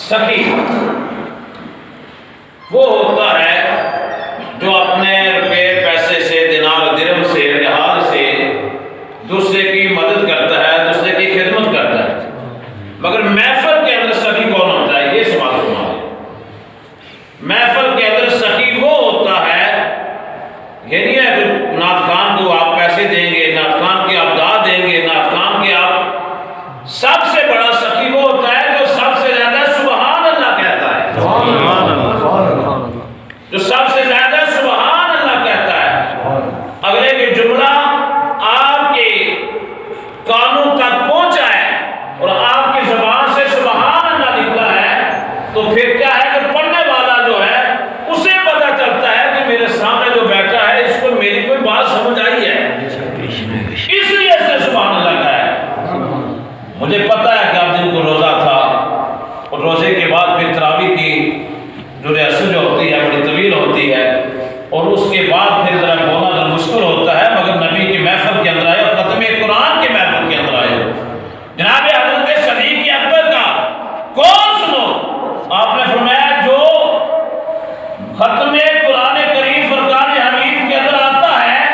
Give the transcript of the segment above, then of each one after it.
سخی وہ ہوتا ہے جو اپنے روپے پیسے سے دینار درہم سے رحال سے دوسرے کی مدد کرتا ہے، دوسرے کی خدمت کرتا ہے، مگر محفل کے اندر سخی کون ہوتا ہے؟ یہ سوال فرما ہے۔ محفل کے اندر سخی وہ ہوتا ہے، یہ نہیں ہے کہ نعت خان کو آپ پیسے دیں گے، نعت خان کی آپ دعا دیں گے، نعت خان کی آپ سب سے بڑا سخی وہ ہوتا ہے جو سب سے زیادہ سبحان اللہ کہتا ہے، جو سب سے زیادہ سبحان اللہ کہتا ہے۔ اگلے کے جملہ آپ کے کانوں تک پہنچا ہے اور آپ کی زبان سے سبحان اللہ نکلا ہے، تو پھر کیا ہے کہ پڑھنے والا جو ہے اسے پتہ چلتا ہے کہ میرے سامنے جو بیٹھا ہے اس کو میری کوئی بات سمجھ آئی ہے، اس لیے اس نے سبحان اللہ کہا ہے۔ مجھے پتہ ہے کہ آپ دن کو روزہ تھا اور روزے کے بعد پھر تراویح کی جو ریاست جو ہوتی ہے بڑی طویل ہوتی ہے اور اس کے بعد پھر ذرا بولنا ذرا مشکل ہوتا ہے، مگر نبی کی محفل کے اندر آئے اور ختم قرآن کے محفل کے اندر آئے جناب حضرت صدیق اکبر کا کون سنو، آپ نے فرمایا جو ختم قرآن کریم فرقان حمید کے اندر آتا ہے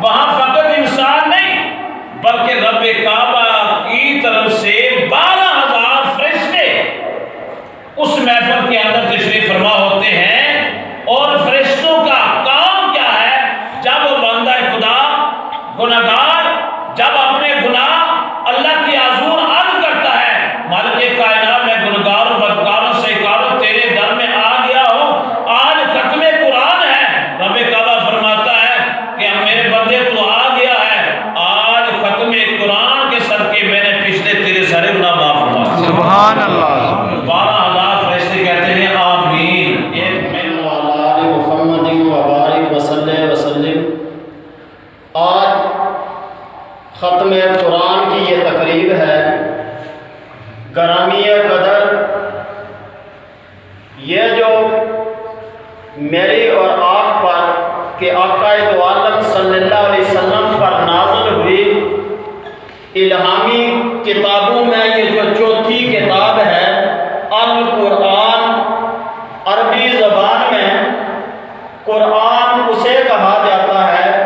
وہاں فقط انسان نہیں بلکہ رب کعبہ کی طرف سے 12,000 فرشتے اس محفل کے اندر تشریف فرما ہوتے ہیں، اور فرشتوں کا کام کیا ہے؟ جب وہ بندہ خدا گناہگار جب اپنے گناہ اللہ کی حضور عرض کرتا ہے، مالک کائنات میں گناہگاروں بدکاروں سے کاروں تیرے در میں آ گیا ہوں، آج ختم قرآن ہے، رب کعبہ فرماتا ہے کہ میرے بندے تو آ گیا ہے، آج ختم قرآن کے صدقے میں نے پچھلے تیرے سارے گناہ معاف فرما۔ سبحان اللہ۔ 12,000 فرشتے کہتے ہیں آمین۔ محمد وبارک وسلم۔ آج ختم قرآن کی یہ تقریب ہے، گرامی قدر یہ جو میری اور آپ پر کہ آقا دو عالم صلی اللہ علیہ وسلم پر نازل ہوئی الہامی کتابوں میں یہ جو چوتھی کتاب ہے القرآن، عربی زبان میں قرآن اسے کہا جاتا ہے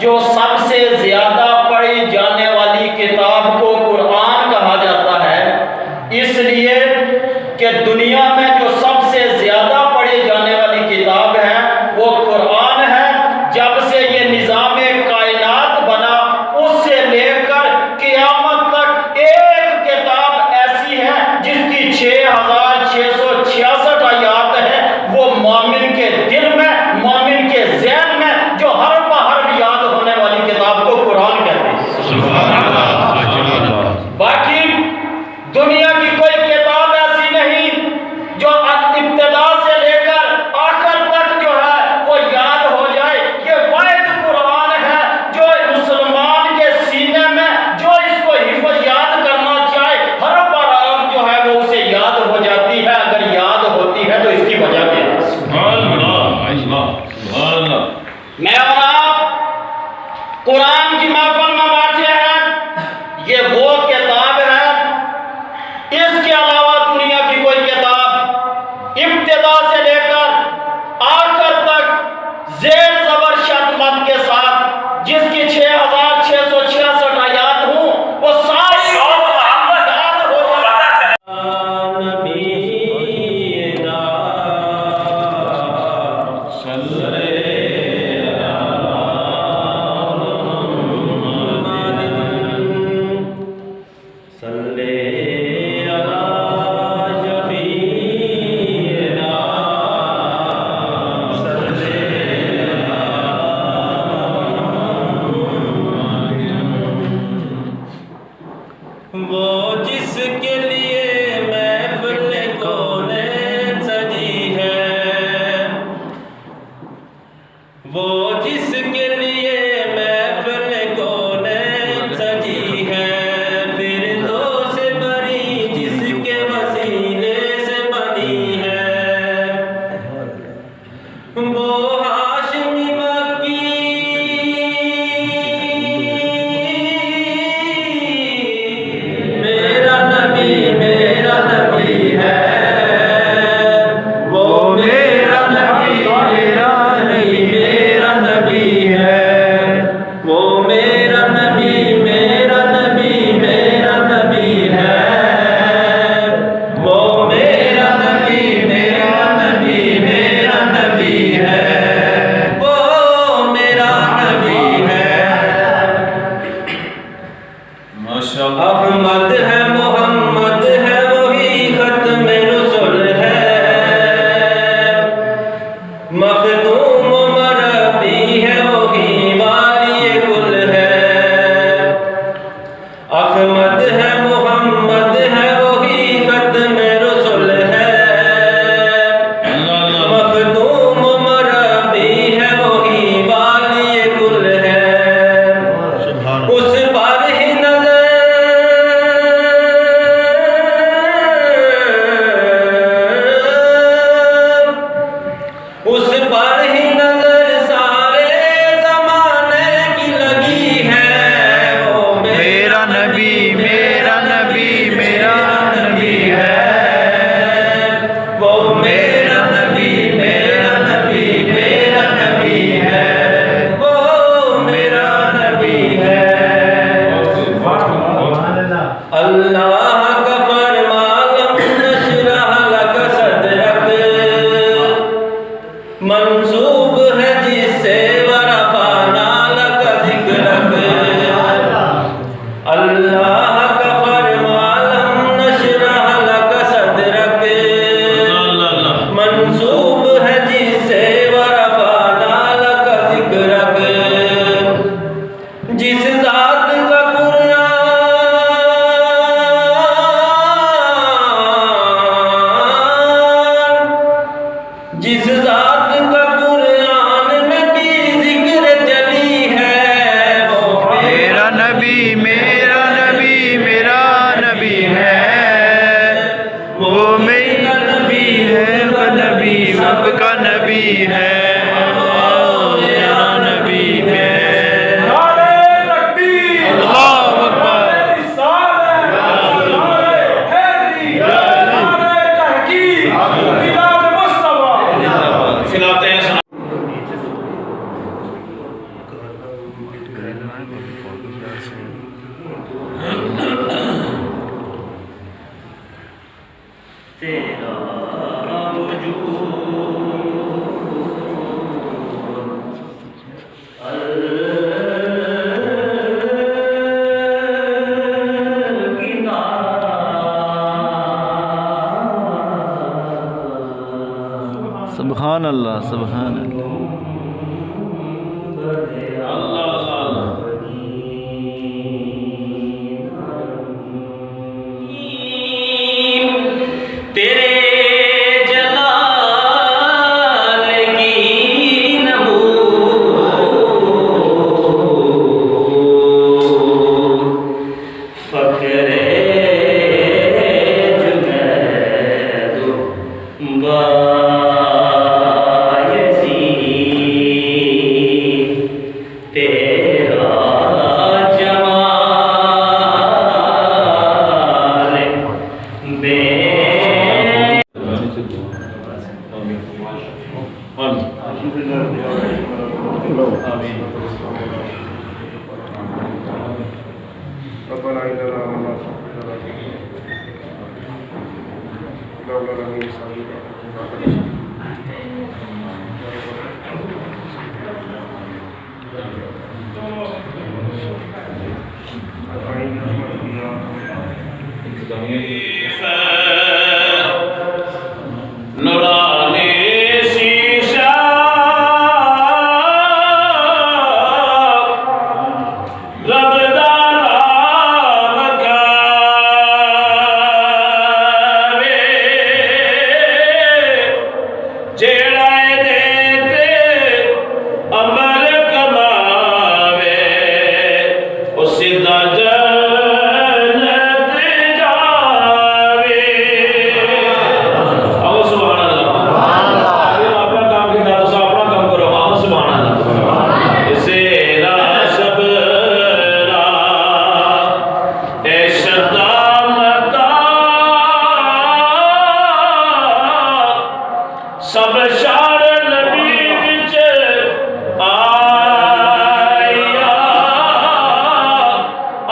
جو سب سے زیادہ پڑھی جانے والی کتاب کو قرآن کہا جاتا ہے، اس لیے کہ دنیا میں جو سب سے زیادہ پڑھی جانے والی کتاب ہے وہ قرآن ہے۔ جب سے یہ نظام کائنات بنا اس سے لے کر کہ باقی دنیا کی کوئی کتاب ایسی نہیں جو ابتدا سے لے کر آخر تک جو ہے وہ یاد ہو جائے. یہ واحد قرآن ہے جو مسلمان کے سینے میں جو اس کو حفظ یاد کرنا چاہے ہر پاراگراف جو ہے وہ اسے یاد ہو جاتی ہے. اگر یاد ہوتی ہے تو اس کی وجہ کیا ہے؟ میں اور آپ قرآن کی محفل میں بیٹھے ہیں. یہ وہ کتاب ہے، اس کے علاوہ دنیا کی کوئی کتاب ابتدا سے لے کر آخر تک زیر زبر شد مد کے ساتھ جس کی 6666 آیات ہوں وہ ساری یاد ہو جاتا ہے. وہ جس کے لیے محفل کونین سجی ہے، وہ جس کے لیے محفل کونین سجی ہے، فردوس سے بری جس کے وسیلے سے بنی ہے، وہ ہاشمی مکی میرا نبی ہے، وہ میرا نبی ہے، وہ میرا نبی ہے، وہ میرا نبی ہے، وہ میرا نبی ہے. احمد ہے، محمد ہے، وہی ختم رسول ہے، مخدوم و مربی ہے، وہی والی کل ہے. احمد ہے، محمد ہے، وہی ختم رسول ہے، مخدوم و مربی ہے، وہی والی کل ہے. اس پر ہی نظر سارے زمانے کی لگی ہے. وہ میرا نبی ہے، وہ میرا نبی ہے، وہ میرا نبی ہے. اللہ کا فرمان نشرح لک صدرک منسوب ہے جس سے ورفعنا لک ذکرک. اللہ کا فرمان نشرح لک صدرک منسوب ہے جس سے ورفعنا لک ذکرک. جس ذات کا جس ذات کا قرآن میں بھی ذکر چلی ہے، وہ میرا نبی ہے، وہ میرا نبی ہے، وہ نبی سب کا نبی ہے، میرا نبی ہے. کھلاتے ہیں. تیرا سبحان اللہ سبحان اللہ. اللہ ربنا إننا آمنا فاغفر لنا ولولا لم يسعدنا نورانی شیشہ رب دا راہ کھاوے جیڑا دے تے عمل کماوے او سیدھا جنت جاوے۔ آؤ سبحان اللہ، اپنا کام کی طرح سے اپنا کام کرو۔ آؤ سبحان اللہ۔ زیرا صبرا اے شدامتا سب شار نبی وچ آیا،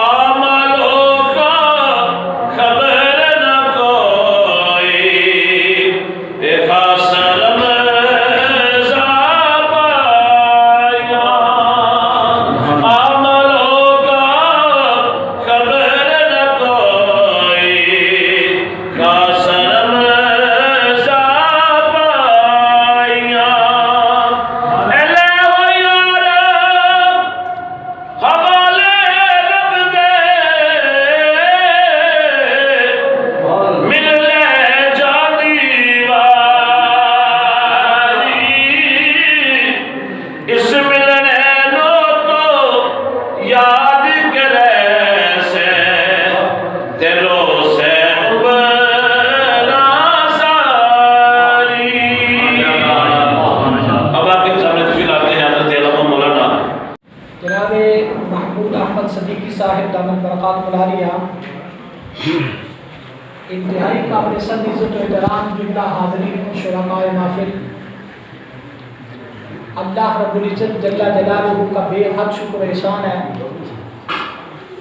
عملوں کا خبر نہ کوئی، اے خاص رمضا پایا، عملوں کا خبر نہ کوئی، خاص رمضا پایا۔ اے لے ہو یار حوالے رب دے، مل لے جاندی واری، اس ملنے نو تو یاد کرے سے تیرو سے عمرہ ساری۔ اب آپ کے سامنے تشریف لاتے ہیں حضرت علامہ مولانا جناب محمود احمد صدیقی صاحب دامت برکات ملاریہ، انتہائی قابل سند عزت و احترام جملہ حاضرین و شرکاء محفل، اللہ رب العزت جل جلالہ کا بے حد شکر و احسان ہے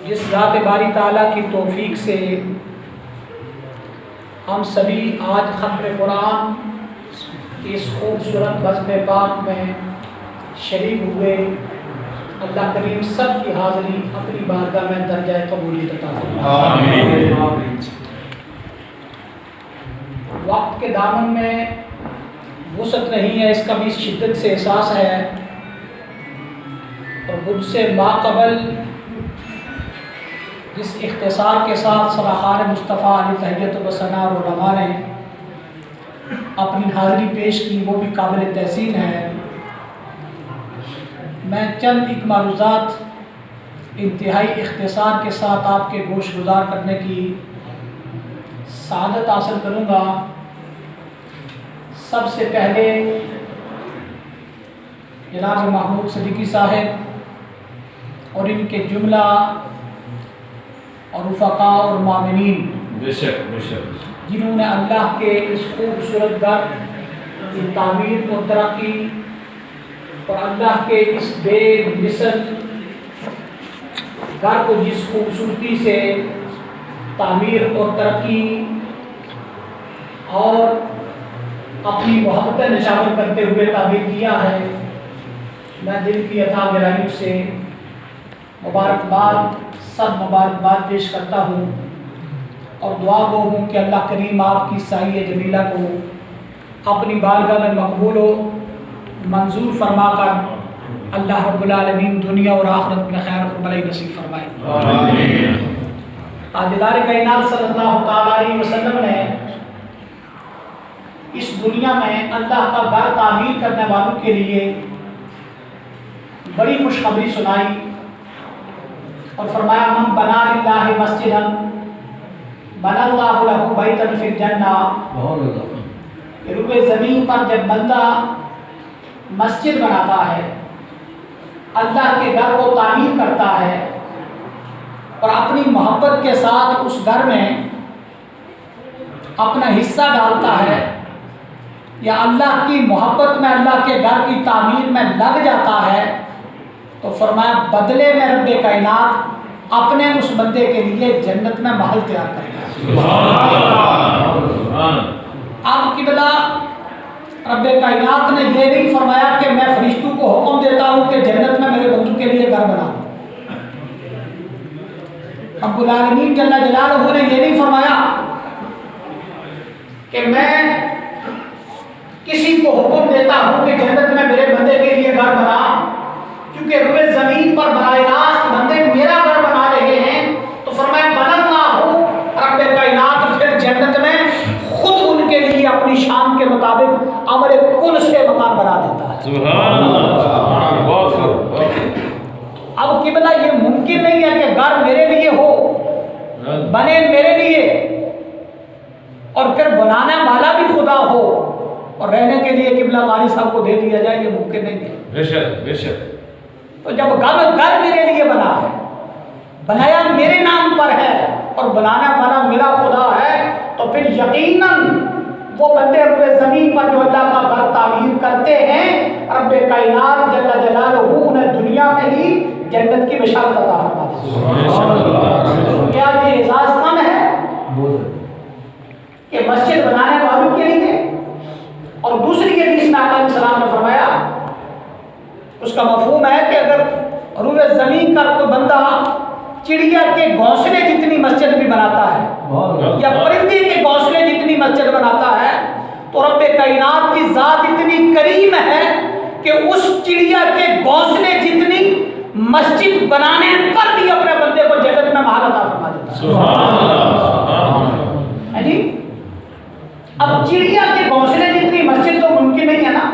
جس ذات باری تعالیٰ کی توفیق سے ہم سبھی آج ختم قرآن کی اس خوبصورت بزم پاک میں شریک ہوئے۔ اللہ کریم سب کی حاضری اپنی بارگاہ میں درجہ قبولیت عطا فرمائے۔ وقت کے دامن میں وسعت نہیں ہے، اس کا بھی شدت سے احساس ہے، اور مجھ سے ماقبل جس اختصار کے ساتھ صلاحان مصطفیٰ علی تحیت و ثناء اور رما نے اپنی حاضری پیش کی، وہ بھی قابل تحسین ہے۔ میں چند ایک معروضات انتہائی اختصار کے ساتھ آپ کے گوش گزار کرنے کی سعادت حاصل کروں گا۔ سب سے پہلے جناب محمود صدیقی صاحب اور ان کے جملہ اور رفقاء اور معاونین جنہوں نے اللہ کے اس خوبصورت گھر کی تعمیر اور ترقی اور اللہ کے اس بے مثل گھر کو جس خوبصورتی سے تعمیر اور ترقی اور اپنی محبت نشاور کرتے ہوئے تعمیر کیا ہے، میں دل کی عطا گرامی سے سب مبارکباد پیش کرتا ہوں، اور دعا گو ہوں کہ اللہ کریم آپ کی سایہ جمیلہ کو اپنی بارگاہ میں مقبول و منظور فرما کر اللہ رب العالمین دنیا اور آخرت میں خیر و بھلائی نصیب فرمائے۔ تاجدار کائنات صلی اللہ تعالیٰ علیہ وسلم نے اس دنیا میں اللہ کا گھر تعمیر کرنے والوں کے لیے بڑی خوشخبری سنائی اور فرمایا من بنا للہ مسجدا بنا اللہ لہ بیتا فی الجنہ۔ روئے زمین پر جب بندہ مسجد بناتا ہے، اللہ کے گھر کو تعمیر کرتا ہے اور اپنی محبت کے ساتھ اس گھر میں اپنا حصہ ڈالتا ہے یا اللہ کی محبت میں اللہ کے گھر کی تعمیر میں لگ جاتا ہے، تو فرمایا بدلے میں رب کائنات اپنے اس بندے کے لیے جنت میں محل تیار کرتا ہے۔ اب قبلہ رب کائنات نے یہ نہیں فرمایا کہ میں فرشتوں کو حکم دیتا ہوں کہ جنت میں میرے بندوں کے لیے گھر بنا دو۔ رب العالمین جل جلالہ نے یہ نہیں فرمایا کہ میں کسی کو حکم دیتا ہوں کہ جنت میں میرے بندے کے لیے گھر بنا، کیونکہ روئے زمین پر براہ راست بندے میرا گھر بنا رہے ہیں۔ تو فرمایا بننا ہوں رب کائنات پھر جنت میں خود ان کے لیے اپنی شان کے مطابق امر کل سے مکان بنا دیتا ہے۔ سبحان اللہ، بہت خوب۔ اب قبلہ یہ ممکن نہیں ہے کہ گھر میرے لیے ہو، بنے میرے لیے، اور پھر بنانے والا بھی خدا ہو اور رہنے کے لیے قبلہ قاری صاحب کو دے دیا جائے، یہ ممکن نہیں ہے۔ بے شک بے شک۔ تو جب گھر میرے لیے بنا ہے، بنایا میرے نام پر ہے اور بنانے والا میرا خدا ہے، تو پھر یقیناً وہ بندے روئے زمین پر جو اللہ کا گھر تعمیر کرتے ہیں، رب کائنات جل جلالہ انہیں دنیا میں ہی جنت کی بشارت عطا فرماتا ہے۔ کیا یہ اعزاز کم ہے کہ مسجد بنانے والوں کے لیے؟ اور دوسری حدیث میں آقا علیہ السلام نے فرمایا، اس کا مفہوم ہے کہ اگر روئے زمین کا کوئی بندہ چڑیا کے گھونسلے جتنی مسجد بھی بناتا ہے یا پرندے کے گھونسلے جتنی مسجد بناتا ہے، تو رب کائنات کی ذات اتنی کریم ہے کہ اس چڑیا کے گھونسلے جتنی مسجد بنانے پر بھی اپنے بندے کو جنت میں محل عطا فرما دیتا ہے۔ سبحان اللہ۔ جی اب چڑیا کے گھونسلے جتنی مسجد تو ممکن نہیں ہے نا،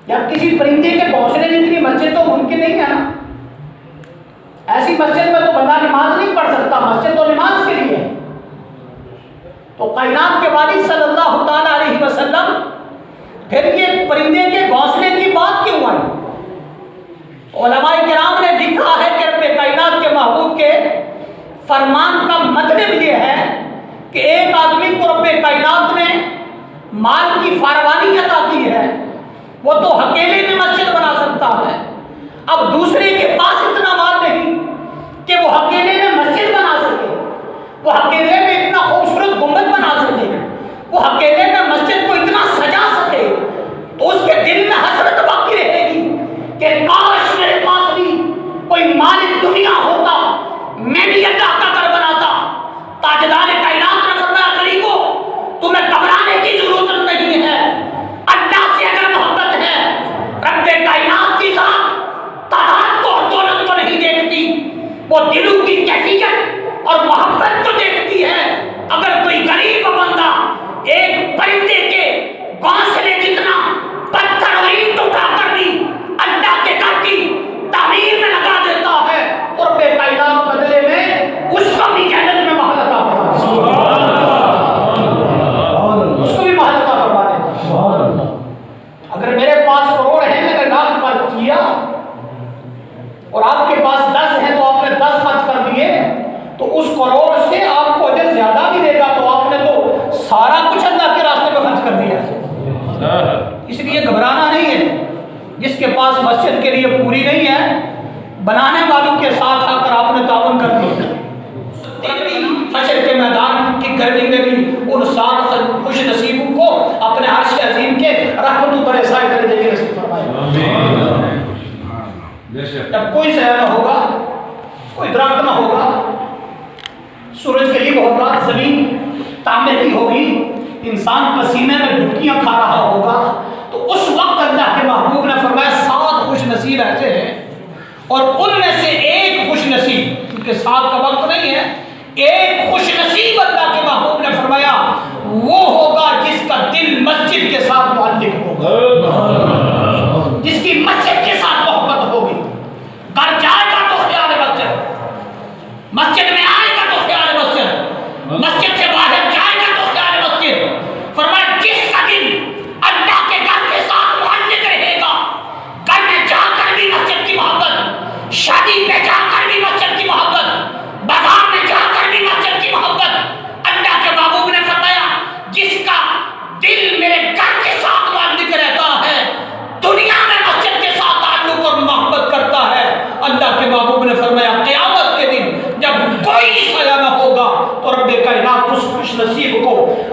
یا کسی پرندے کے گھونسلے جتنی مسجد تو ممکن نہیں ہے نا۔ ایسی مسجد میں تو بندہ نماز نہیں پڑھ سکتا، مسجد تو نماز کے لیے ہے۔ تو کائنات کے والی صلی اللہ تعالی علیہ وسلم پھر یہ پرندے کے گھونسلے کی بات کیوں آئی؟ علماء کرام نے لکھا ہے کہ رب کائنات کے محبوب کے فرمان کا مطلب یہ ہے کہ ایک آدمی کو رب کائنات نے مال کی فراوانی عطا کی ہے، وہ تو اکیلے میں مسجد بنا سکتا ہے، اب دوسرے کے پاس اتنا مال نہیں کہ وہ اکیلے میں مسجد بنا سکے، وہ اکیلے میں اتنا خوبصورت گنبد بنا سکے، وہ اکیلے میں مسجد کو اتنا سجا سکے، تو اس کے دل میں حسرت باقی رہے گی کہ کاش میرے پاس بھی کوئی مالک دنیا ہوتا، میں بھی اللہ کا گھر بناتا۔ تاجدار کائنات نے فرمایا غریبو تمہیں گھبرانے کی ضرورت نہیں ہے، اللہ سے اگر محبت ہے، رب کائنات کی ذات تعداد کو اور دولت کو نہیں دیکھتی، وہ دلوں کی کیفیت اور محبت کو دیکھتی ہے۔ اگر کوئی غریب بندہ ایک پرندے کے گھونسلے جتنا پتھر اور اینٹ اٹھا کر بھی اللہ کے گھر کی تعمیر میں لگا دیتا ہے، تو رب کائنات بدلے میں اس کو بھی جنت میں محل عطا فرما دیتا ہے، اس کو بھی محل عطا فرما دیتا ہے۔ اگر میرے پاس کروڑ ہیں، میں نے لاکھ خرچ کیا، اور آپ کے پاس 10 ہیں تو آپ نے 10 خرچ کر دیے، تو اس کروڑ سے آپ کو اجر زیادہ بھی دے گا، تو آپ نے تو سارا کچھ اللہ کے راستے میں خرچ کر دیا۔ اس لیے گھبرانا نہیں ہے، جس کے پاس مسجد کے لیے پوری نہیں ہے، بنانے والوں کے ساتھ آ کر آپ نے تعاون کر دیا۔ حشر کے میدان کی گرمی میں بھی ان 7 خوش نصیبوں کو اپنے عرش عظیم کے رحمتوں پر سائے درجے کی نصیب فرمائے۔ جب کوئی سایہ نہ ہوگا، کوئی درخت نہ ہوگا، سورج قریب ہوگا، زمین تامتی ہوگی، انسان پسینے میں ڈبکیاں کھا رہا ہوگا، تو اس وقت اللہ کے محبوب نے فرمایا 7 خوش نصیب ایسے ہیں، اور ان میں سے ایک خوش نصیب، کیونکہ 7 کا وقت نہیں ہے، ایک خوش نصیب اللہ کے محبوب نے فرمایا وہ ہوگا جس کا دل مسجد کے ساتھ معلق ہوگا، جس کی مسجد کے ساتھ محبت ہوگی۔ گھر جائے گا تو خیال مسجد، مسجد میں آئے گا تو خیال مسجد، مسجد سے باہر جائے گا تو خیال مسجد۔ فرمایا جس کا دل اللہ کے گھر کے ساتھ معلق رہے گا، گھر میں جا کر بھی مسجد کی محبت، شادی پہ جا کر بھی مسجد کی محبت، بازار میں جا کر بھی مسجد کی محبت، اللہ کے محبوب نے فرمایا جس کا دل میرے گھر کے ساتھ معلق رہتا ہے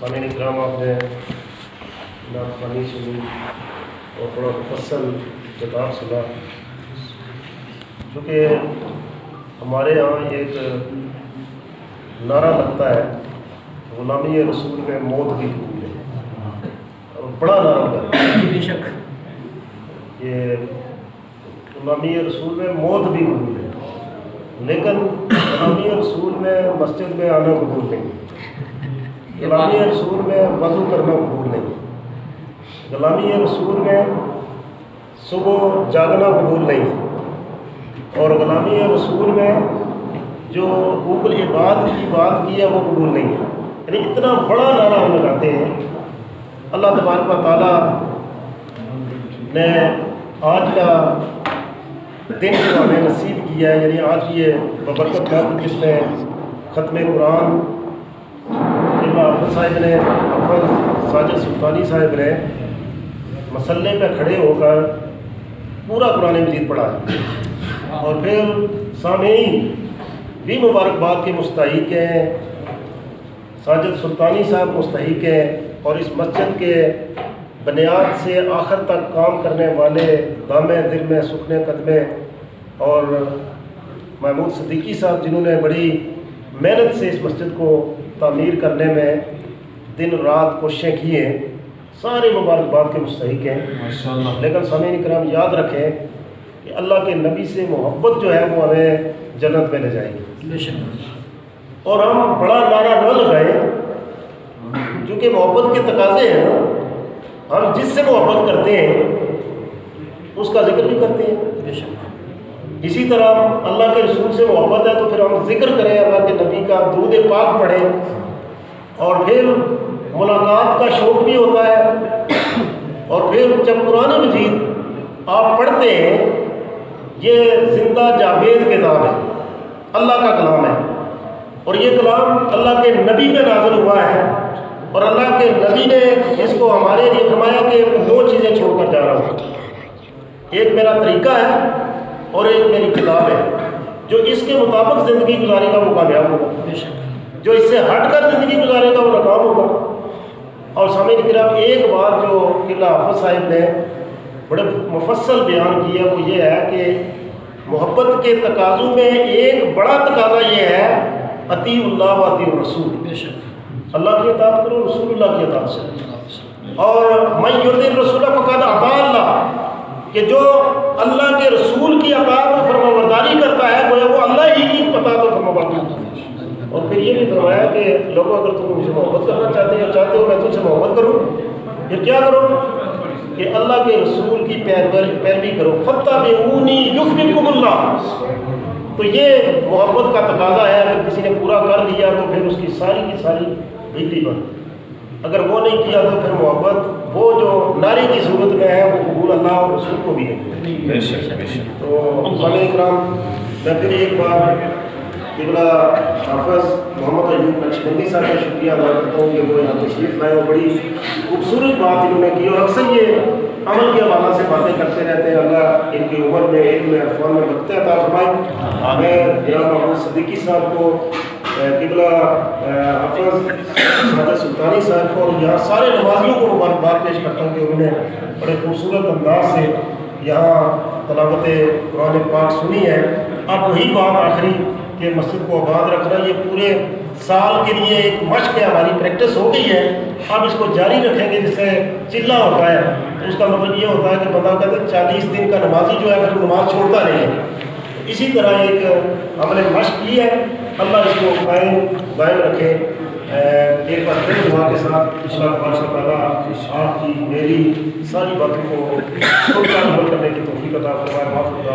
سامعین اکرام، آپ نے نعت خوانی سنی اور بڑا مفصل خطاب سنا. چونکہ ہمارے یہاں ایک نعرہ لگتا ہے غلامی رسول میں موت بھی قبول ہے، اور بڑا نعرہ لگتا ہے بے شک کہ غلامی رسول میں موت بھی قبول ہے، لیکن غلامی رسول میں مسجد میں آنا قبول نہیں، غلامی رسول میں وضو کرنا قبول نہیں، غلامی رسول میں صبح جاگنا قبول نہیں، اور غلامی رسول میں جو حقوق العباد کی بات کی ہے وہ قبول نہیں ہے. یعنی اتنا بڑا نعرہ ہم لگاتے ہیں. اللہ تبارک و تعالیٰ نے آج کا دن جو ہمیں نصیب کیا ہے، یعنی آج یہ ببرکت وقت جس میں ختم قرآن حافظ صاحب نے، حافظ ساجد سلطانی صاحب نے مسلح پہ کھڑے ہو کر پورا قرآن مجید پڑھا ہے، اور پھر سامعین بھی مبارکباد کے مستحق ہیں. ساجد سلطانی صاحب مستحق ہیں، اور اس مسجد کے بنیاد سے آخر تک کام کرنے والے دامے دل میں سکنے قدمے اور محمود صدیقی صاحب، جنہوں نے بڑی محنت سے اس مسجد کو تعمیر کرنے میں دن رات کوششیں کی ہیں، سارے مبارکباد کے مستحق ہیں. لیکن سامعین کرام یاد رکھیں کہ اللہ کے نبی سے محبت جو ہے وہ ہمیں جنت میں لے جائے گی، اور ہم بڑا نعرہ نہ لگائیں، کیونکہ محبت کے تقاضے ہیں نا. ہم جس سے محبت کرتے ہیں اس کا ذکر بھی کرتے ہیں. اسی طرح اللہ کے رسول سے محبت ہے تو پھر ہم ذکر کریں اللہ کے نبی کا، درود پاک پڑھیں، اور پھر ملاقات کا شوق بھی ہوتا ہے. اور پھر جب قرآن مجید آپ پڑھتے ہیں، یہ زندہ جاوید کتاب ہے، اللہ کا کلام ہے، اور یہ کلام اللہ کے نبی پہ نازل ہوا ہے، اور اللہ کے نبی نے اس کو ہمارے لیے فرمایا کہ دو چیزیں چھوڑ کر جا رہا ہوں، ایک میرا طریقہ ہے اور ایک میری کتاب ہے. جو اس کے مطابق زندگی گزارے گا وہ کامیاب ہوگا، جو اس سے ہٹ کر زندگی گزارے گا وہ ناکام ہوگا. اور سامعین کرام، ایک بات جو قلعہ حافظ صاحب نے بڑے مفصل بیان کیا وہ یہ ہے کہ محبت کے تقاضوں میں ایک بڑا تقاضا یہ ہے اطیع اللہ و اطیع الرسول. اللہ کی اطاعت کرو، رسول اللہ کی اطاعت کرو. اور من یطع الرسول فقد اطاع اللہ، کہ جو اللہ کے رسول کی اطاعت و فرمانبرداری کرتا ہے وہ اللہ ہی کی اطاعت و فرمانبرداری کرتا ہے. اور پھر یہ بھی فرمایا کہ لوگوں اگر تم مجھ سے محبت کرنا چاہتے ہو میں تم سے محبت کروں، پھر کیا کرو کہ اللہ کے رسول کی پیروی کرو. فاتبعونی یحببکم اللہ. تو یہ محبت کا تقاضا ہے. اگر کسی نے پورا کر لیا تو پھر اس کی ساری بجلی بند. اگر وہ نہیں کیا تو پھر محبت وہ جو ناری کی صورت میں ہے وہ قبول اللہ اور رسول کو بھی نہیں ہے. تو سامعین کرام، میں پھر ایک بار قبلہ حافظ محمد ایوب نقشبندی صاحب کا شکریہ ادا کرتا ہوں کہ وہ یہاں تشریف لائے اور بڑی خوبصورت بات انہوں نے کی. اور اکثر یہ عمل کے حوالے سے باتیں کرتے رہتے ہیں. اللہ ان کی عمر میں علم میں عرفان میں برکت عطا فرمائے. میں جناب محمود صدیقی صاحب کو، قبلہ حافظ ساجد سلطانی صاحب کو اور یہاں سارے نمازیوں کو مبارکباد پیش کرتا ہوں کہ انہوں نے بڑے خوبصورت انداز سے یہاں تلاوت قرآن پاک سنی ہے. اب وہی بات آخری کہ مسجد کو آباد رکھنا یہ پورے سال کے لیے ایک مشق ہے، ہماری پریکٹس ہو گئی ہے. اب اس کو جاری رکھیں گے. جس سے چلہ ہوتا ہے تو اس کا مطلب یہ ہوتا ہے کہ بندہ کہتے ہیں 40 دن کا نمازی جو ہے پھر نماز چھوڑتا نہیں ہے. اسی طرح ایک عمل مشق کی ہے. اللہ اس کو قائم رکھے. ایک بار پھر دعا کے ساتھ اللہ تبارک و تعالیٰ آپ کی میری ساری باتوں کو عمل کرنے کی توفیق عطا فرمائے. معاف خدا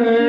میں